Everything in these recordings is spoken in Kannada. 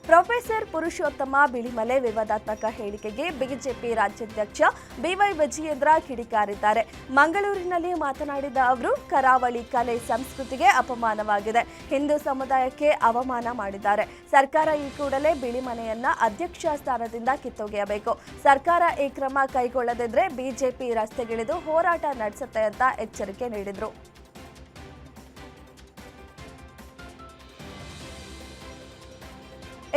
ಪ್ರೊಫೆಸರ್ ಪುರುಷೋತ್ತಮ ಬಿಳಿಮಲೆ ವಿವಾದಾತ್ಮಕ ಹೇಳಿಕೆಗೆ ಬಿಜೆಪಿ ರಾಜ್ಯಾಧ್ಯಕ್ಷ ಬಿವೈ ವಿಜಯೇಂದ್ರ ಕಿಡಿಕಾರಿದ್ದಾರೆ. ಮಂಗಳೂರಿನಲ್ಲಿ ಮಾತನಾಡಿದ ಅವರು, ಕರಾವಳಿ ಕಲೆ ಸಂಸ್ಕೃತಿಗೆ ಅಪಮಾನವಾಗಿದೆ, ಹಿಂದೂ ಸಮುದಾಯಕ್ಕೆ ಅವಮಾನ ಮಾಡಿದ್ದಾರೆ. ಸರ್ಕಾರ ಈ ಕೂಡಲೇ ಬಿಳಿಮಲೆಯನ್ನ ಅಧ್ಯಕ್ಷ ಸ್ಥಾನದಿಂದ ಕಿತ್ತೊಗೆಯಬೇಕು. ಸರ್ಕಾರ ಈ ಕ್ರಮ ಕೈಗೊಳ್ಳದಿದ್ರೆ ಬಿಜೆಪಿ ರಸ್ತೆಗಿಳಿದು ಹೋರಾಟ ನಡೆಸುತ್ತೆ ಅಂತ ಎಚ್ಚರಿಕೆ ನೀಡಿದರು.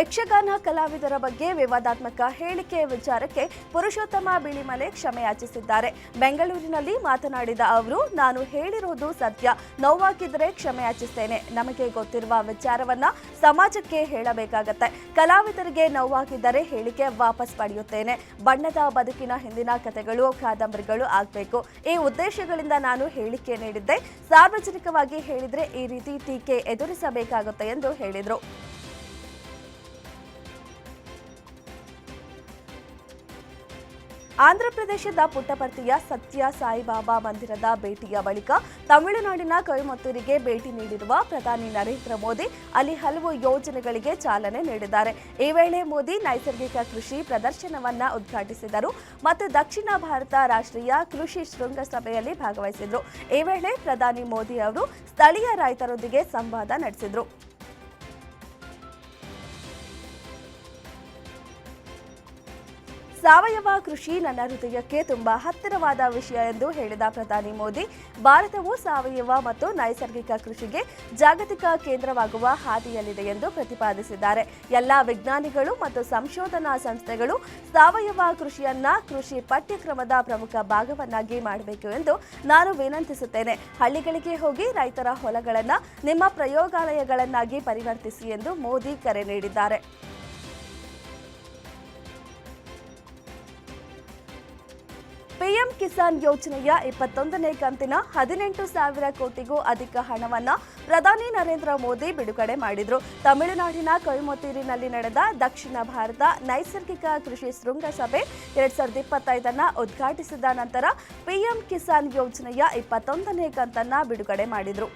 ಯಕ್ಷಗಾನ ಕಲಾವಿದರ ಬಗ್ಗೆ ವಿವಾದಾತ್ಮಕ ಹೇಳಿಕೆ ವಿಚಾರಕ್ಕೆ ಪುರುಷೋತ್ತಮ ಬಿಳಿಮಲೆ ಕ್ಷಮೆ ಯಾಚಿಸಿದ್ದಾರೆ. ಬೆಂಗಳೂರಿನಲ್ಲಿ ಮಾತನಾಡಿದ ಅವರು, ನಾನು ಹೇಳಿರುವುದು ಸತ್ಯ, ನೋವಾಗಿದ್ದರೆ ಕ್ಷಮೆ ಯಾಚಿಸ್ತೇನೆ. ನಮಗೆ ಗೊತ್ತಿರುವ ವಿಚಾರವನ್ನ ಸಮಾಜಕ್ಕೆ ಹೇಳಬೇಕಾಗತ್ತೆ. ಕಲಾವಿದರಿಗೆ ನೋವಾಗಿದ್ದರೆ ಹೇಳಿಕೆ ವಾಪಸ್ ಪಡೆಯುತ್ತೇನೆ. ಬಣ್ಣದ ಬದುಕಿನ ಹಿಂದಿನ ಕಥೆಗಳು, ಕಾದಂಬರಿಗಳು ಆಗಬೇಕು. ಈ ಉದ್ದೇಶಗಳಿಂದ ನಾನು ಹೇಳಿಕೆ ನೀಡಿದ್ದೆ. ಸಾರ್ವಜನಿಕವಾಗಿ ಹೇಳಿದ್ರೆ ಈ ರೀತಿ ಟೀಕೆ ಎದುರಿಸಬೇಕಾಗುತ್ತೆ ಎಂದು ಹೇಳಿದರು. ಆಂಧ್ರಪ್ರದೇಶದ ಪುಟ್ಟಪರ್ತಿಯ ಸತ್ಯ ಸಾಯಿಬಾಬಾ ಮಂದಿರದ ಭೇಟಿಯ ಬಳಿಕ ತಮಿಳುನಾಡಿನ ಕೊಯಮತ್ತೂರಿಗೆ ಭೇಟಿ ನೀಡಿರುವ ಪ್ರಧಾನಿ ನರೇಂದ್ರ ಮೋದಿ ಅಲ್ಲಿ ಹಲವು ಯೋಜನೆಗಳಿಗೆ ಚಾಲನೆ ನೀಡಿದ್ದಾರೆ. ಈ ವೇಳೆ ಮೋದಿ ನೈಸರ್ಗಿಕ ಕೃಷಿ ಪ್ರದರ್ಶನವನ್ನ ಉದ್ಘಾಟಿಸಿದರು ಮತ್ತು ದಕ್ಷಿಣ ಭಾರತ ರಾಷ್ಟ್ರೀಯ ಕೃಷಿ ಶೃಂಗಸಭೆಯಲ್ಲಿ ಭಾಗವಹಿಸಿದರು. ಈ ವೇಳೆ ಪ್ರಧಾನಿ ಮೋದಿ ಅವರು ಸ್ಥಳೀಯ ರೈತರೊಂದಿಗೆ ಸಂವಾದ ನಡೆಸಿದರು. ಸಾವಯವ ಕೃಷಿ ನನ್ನ ಹೃದಯಕ್ಕೆ ತುಂಬಾ ಹತ್ತಿರವಾದ ವಿಷಯ ಎಂದು ಹೇಳಿದ ಪ್ರಧಾನಿ ಮೋದಿ, ಭಾರತವು ಸಾವಯವ ಮತ್ತು ನೈಸರ್ಗಿಕ ಕೃಷಿಗೆ ಜಾಗತಿಕ ಕೇಂದ್ರವಾಗುವ ಹಾದಿಯಲ್ಲಿದೆ ಎಂದು ಪ್ರತಿಪಾದಿಸಿದ್ದಾರೆ. ಎಲ್ಲ ವಿಜ್ಞಾನಿಗಳು ಮತ್ತು ಸಂಶೋಧನಾ ಸಂಸ್ಥೆಗಳು ಸಾವಯವ ಕೃಷಿಯನ್ನ ಕೃಷಿ ಪಠ್ಯಕ್ರಮದ ಪ್ರಮುಖ ಭಾಗವನ್ನಾಗಿ ಮಾಡಬೇಕು ಎಂದು ನಾನು ವಿನಂತಿಸುತ್ತೇನೆ. ಹಳ್ಳಿಗಳಿಗೆ ಹೋಗಿ ರೈತರ ಹೊಲಗಳನ್ನು ನಿಮ್ಮ ಪ್ರಯೋಗಾಲಯಗಳನ್ನಾಗಿ ಪರಿವರ್ತಿಸಿ ಎಂದು ಮೋದಿ ಕರೆ ನೀಡಿದ್ದಾರೆ. ಪಿಎಂ ಕಿಸಾನ್ ಯೋಜನೆಯ 21ನೇ ಕಂತಿನ 18,000 ಕೋಟಿಗೂ ಅಧಿಕ ಹಣವನ್ನು ಪ್ರಧಾನಿ ನರೇಂದ್ರ ಮೋದಿ ಬಿಡುಗಡೆ ಮಾಡಿದರು. ತಮಿಳುನಾಡಿನ ಕೊಯಮತ್ತೂರಿನಲ್ಲಿ ನಡೆದ ದಕ್ಷಿಣ ಭಾರತ ನೈಸರ್ಗಿಕ ಕೃಷಿ ಶೃಂಗಸಭೆ 2025 ಉದ್ಘಾಟಿಸಿದ ನಂತರ ಪಿಎಂ ಕಿಸಾನ್ ಯೋಜನೆಯ 21ನೇ ಕಂತನ್ನು ಬಿಡುಗಡೆ ಮಾಡಿದರು.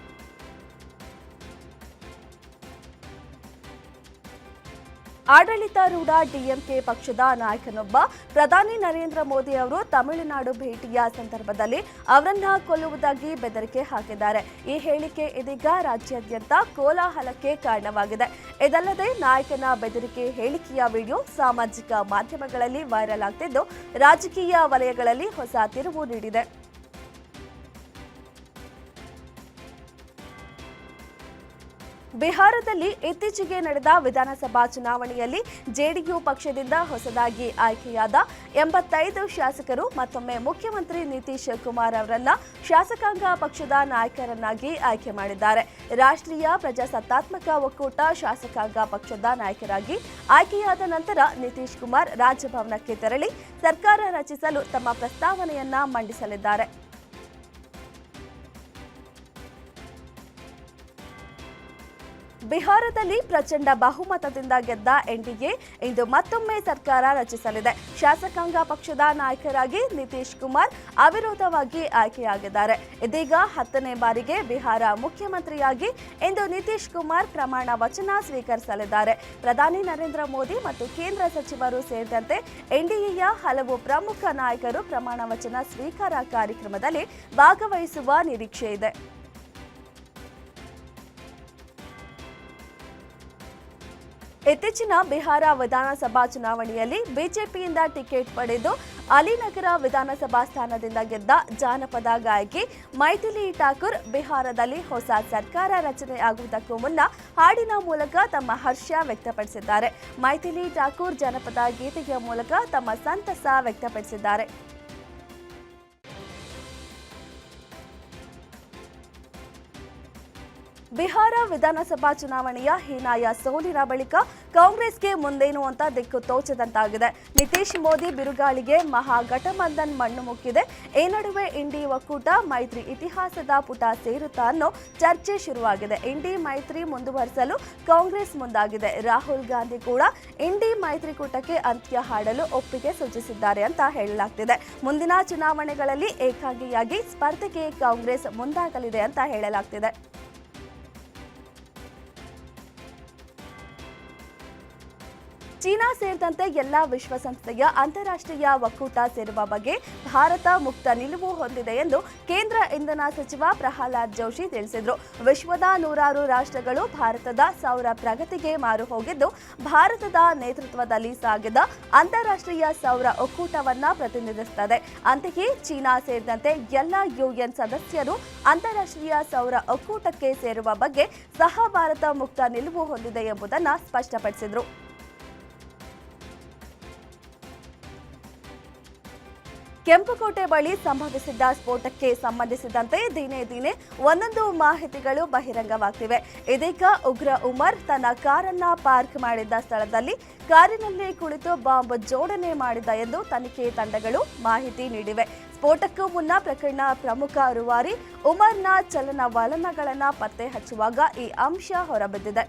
ಆಡಳಿತಾರೂಢ ಡಿಎಂಕೆ ಪಕ್ಷದ ನಾಯಕನೊಬ್ಬ ಪ್ರಧಾನಿ ನರೇಂದ್ರ ಮೋದಿ ಅವರು ತಮಿಳುನಾಡು ಭೇಟಿಯ ಸಂದರ್ಭದಲ್ಲಿ ಅವರನ್ನ ಕೊಲ್ಲುವುದಾಗಿ ಬೆದರಿಕೆ ಹಾಕಿದ್ದಾರೆ. ಈ ಹೇಳಿಕೆ ಇದೀಗ ರಾಜ್ಯಾದ್ಯಂತ ಕೋಲಾಹಲಕ್ಕೆ ಕಾರಣವಾಗಿದೆ. ಇದಲ್ಲದೆ ನಾಯಕನ ಬೆದರಿಕೆ ಹೇಳಿಕೆಯ ವಿಡಿಯೋ ಸಾಮಾಜಿಕ ಮಾಧ್ಯಮಗಳಲ್ಲಿ ವೈರಲ್ ಆಗ್ತಿದ್ದು ರಾಜಕೀಯ ವಲಯಗಳಲ್ಲಿ ಹೊಸ ತಿರುವು ನೀಡಿದೆ. ಬಿಹಾರದಲ್ಲಿ ಇತ್ತೀಚೆಗೆ ನಡೆದ ವಿಧಾನಸಭಾ ಚುನಾವಣೆಯಲ್ಲಿ ಜೆಡಿಯು ಪಕ್ಷದಿಂದ ಹೊಸದಾಗಿ ಆಯ್ಕೆಯಾದ 85 ಶಾಸಕರು ಮತ್ತೊಮ್ಮೆ ಮುಖ್ಯಮಂತ್ರಿ ನಿತೀಶ್ ಕುಮಾರ್ ಅವರನ್ನ ಶಾಸಕಾಂಗ ಪಕ್ಷದ ನಾಯಕರನ್ನಾಗಿ ಆಯ್ಕೆ ಮಾಡಿದ್ದಾರೆ. ರಾಷ್ಟ್ರೀಯ ಪ್ರಜಾಸತ್ತಾತ್ಮಕ ಒಕ್ಕೂಟ ಶಾಸಕಾಂಗ ಪಕ್ಷದ ನಾಯಕರಾಗಿ ಆಯ್ಕೆಯಾದ ನಂತರ ನಿತೀಶ್ ಕುಮಾರ್ ರಾಜಭವನಕ್ಕೆ ತೆರಳಿ ಸರ್ಕಾರ ರಚಿಸಲು ತಮ್ಮ ಪ್ರಸ್ತಾವನೆಯನ್ನ ಮಂಡಿಸಲಿದ್ದಾರೆ. ಬಿಹಾರದಲ್ಲಿ ಪ್ರಚಂಡ ಬಹುಮತದಿಂದ ಗೆದ್ದ ಎನ್ಡಿಎ ಇಂದು ಮತ್ತೊಮ್ಮೆ ಸರ್ಕಾರ ರಚಿಸಲಿದೆ. ಶಾಸಕಾಂಗ ಪಕ್ಷದ ನಾಯಕರಾಗಿ ನಿತೀಶ್ ಕುಮಾರ್ ಅವಿರೋಧವಾಗಿ ಆಯ್ಕೆಯಾಗಿದ್ದಾರೆ. ಇದೀಗ 10ನೇ ಬಾರಿಗೆ ಬಿಹಾರ ಮುಖ್ಯಮಂತ್ರಿಯಾಗಿ ಇಂದು ನಿತೀಶ್ ಕುಮಾರ್ ಪ್ರಮಾಣ ವಚನ ಸ್ವೀಕರಿಸಲಿದ್ದಾರೆ. ಪ್ರಧಾನಿ ನರೇಂದ್ರ ಮೋದಿ ಮತ್ತು ಕೇಂದ್ರ ಸಚಿವರು ಸೇರಿದಂತೆ ಎನ್ಡಿಎಯ ಹಲವು ಪ್ರಮುಖ ನಾಯಕರು ಪ್ರಮಾಣ ವಚನ ಸ್ವೀಕಾರ ಕಾರ್ಯಕ್ರಮದಲ್ಲಿ ಭಾಗವಹಿಸುವ ನಿರೀಕ್ಷೆ ಇದೆ. ಇತ್ತೀಚಿನ ಬಿಹಾರ ವಿಧಾನಸಭಾ ಚುನಾವಣೆಯಲ್ಲಿ ಬಿಜೆಪಿಯಿಂದ ಟಿಕೆಟ್ ಪಡೆದು ಅಲಿನಗರ ವಿಧಾನಸಭಾ ಸ್ಥಾನದಿಂದ ಗೆದ್ದ ಜಾನಪದ ಗಾಯಕಿ ಮೈಥಿಲಿ ಠಾಕೂರ್ ಬಿಹಾರದಲ್ಲಿ ಹೊಸ ಸರ್ಕಾರ ರಚನೆ ಆಗುವುದಕ್ಕೂ ಮುನ್ನ ಹಾಡಿನ ಮೂಲಕ ತಮ್ಮ ಹರ್ಷ ವ್ಯಕ್ತಪಡಿಸಿದ್ದಾರೆ. ಮೈಥಿಲಿ ಠಾಕೂರ್ ಜನಪದ ಗೀತೆಯ ಮೂಲಕ ತಮ್ಮ ಸಂತಸ ವ್ಯಕ್ತಪಡಿಸಿದ್ದಾರೆ. ಬಿಹಾರ ವಿಧಾನಸಭಾ ಚುನಾವಣೆಯ ಹೀನಾಯ ಸೋಲಿನ ಬಳಿಕ ಕಾಂಗ್ರೆಸ್ಗೆ ಮುಂದೇನು ಅಂತ ದಿಕ್ಕು ತೋಚದಂತಾಗಿದೆ. ನಿತೀಶ್ ಮೋದಿ ಬಿರುಗಾಳಿಗೆ ಮಹಾಗಠಬಂಧನ್ ಮಣ್ಣು ಮುಕ್ಕಿದೆ. ಈ ನಡುವೆ ಇಂಡಿ ಒಕ್ಕೂಟ ಮೈತ್ರಿ ಇತಿಹಾಸದ ಪುಟ ಸೇರುತ್ತಾ ಅನ್ನೋ ಚರ್ಚೆ ಶುರುವಾಗಿದೆ. ಇಂಡಿ ಮೈತ್ರಿ ಮುಂದುವರಿಸಲು ಕಾಂಗ್ರೆಸ್ ಮುಂದಾಗಿದೆ. ರಾಹುಲ್ ಗಾಂಧಿ ಕೂಡ ಇಂಡಿ ಮೈತ್ರಿಕೂಟಕ್ಕೆ ಅಂತ್ಯ ಹಾಡಲು ಒಪ್ಪಿಗೆ ಸೂಚಿಸಿದ್ದಾರೆ ಅಂತ ಹೇಳಲಾಗ್ತಿದೆ. ಮುಂದಿನ ಚುನಾವಣೆಗಳಲ್ಲಿ ಏಕಾಂಗಿಯಾಗಿ ಸ್ಪರ್ಧೆಗೆ ಕಾಂಗ್ರೆಸ್ ಮುಂದಾಗಲಿದೆ ಅಂತ ಹೇಳಲಾಗ್ತಿದೆ. ಚೀನಾ ಸೇರಿದಂತೆ ಎಲ್ಲಾ ವಿಶ್ವಸಂಸ್ಥೆಯ ಅಂತಾರಾಷ್ಟ್ರೀಯ ಒಕ್ಕೂಟ ಸೇರುವ ಬಗ್ಗೆ ಭಾರತ ಮುಕ್ತ ನಿಲುವು ಹೊಂದಿದೆ ಎಂದು ಕೇಂದ್ರ ಇಂಧನ ಸಚಿವ ಪ್ರಹ್ಲಾದ್ ಜೋಶಿ ತಿಳಿಸಿದರು. ವಿಶ್ವದ ನೂರಾರು ರಾಷ್ಟ್ರಗಳು ಭಾರತದ ಸೌರ ಪ್ರಗತಿಗೆ ಮಾರು ಹೋಗಿದ್ದು, ಭಾರತದ ನೇತೃತ್ವದಲ್ಲಿ ಸಾಗಿದ ಅಂತಾರಾಷ್ಟ್ರೀಯ ಸೌರ ಒಕ್ಕೂಟವನ್ನ ಪ್ರತಿನಿಧಿಸುತ್ತದೆ. ಅಂತೆಯೇ ಚೀನಾ ಸೇರಿದಂತೆ ಎಲ್ಲ ಯುಎನ್ ಸದಸ್ಯರು ಅಂತಾರಾಷ್ಟ್ರೀಯ ಸೌರ ಒಕ್ಕೂಟಕ್ಕೆ ಸೇರುವ ಬಗ್ಗೆ ಸಹ ಭಾರತ ಮುಕ್ತ ನಿಲುವು ಹೊಂದಿದೆ ಎಂಬುದನ್ನು ಸ್ಪಷ್ಟಪಡಿಸಿದರು. ಕೆಂಪುಕೋಟೆ ಬಳಿ ಸಂಭವಿಸಿದ್ದ ಸ್ಫೋಟಕ್ಕೆ ಸಂಬಂಧಿಸಿದಂತೆ ದಿನೇ ದಿನೇ ಒಂದೊಂದು ಮಾಹಿತಿಗಳು ಬಹಿರಂಗವಾಗ್ತಿವೆ. ಇದೀಗ ಉಗ್ರ ಉಮರ್ ತನ್ನ ಕಾರನ್ನ ಪಾರ್ಕ್ ಮಾಡಿದ್ದ ಸ್ಥಳದಲ್ಲಿ ಕಾರಿನಲ್ಲಿ ಕುಳಿತು ಬಾಂಬ್ ಜೋಡಣೆ ಮಾಡಿದ ಎಂದು ತನಿಖೆ ತಂಡಗಳು ಮಾಹಿತಿ ನೀಡಿವೆ. ಸ್ಫೋಟಕ್ಕೂ ಮುನ್ನ ಪ್ರಕರಣ ಪ್ರಮುಖ ರೂವಾರಿ ಉಮರ್ನ ಚಲನವಲನಗಳನ್ನು ಪತ್ತೆ ಹಚ್ಚುವಾಗ ಈ ಅಂಶ ಹೊರಬಿದ್ದಿದೆ.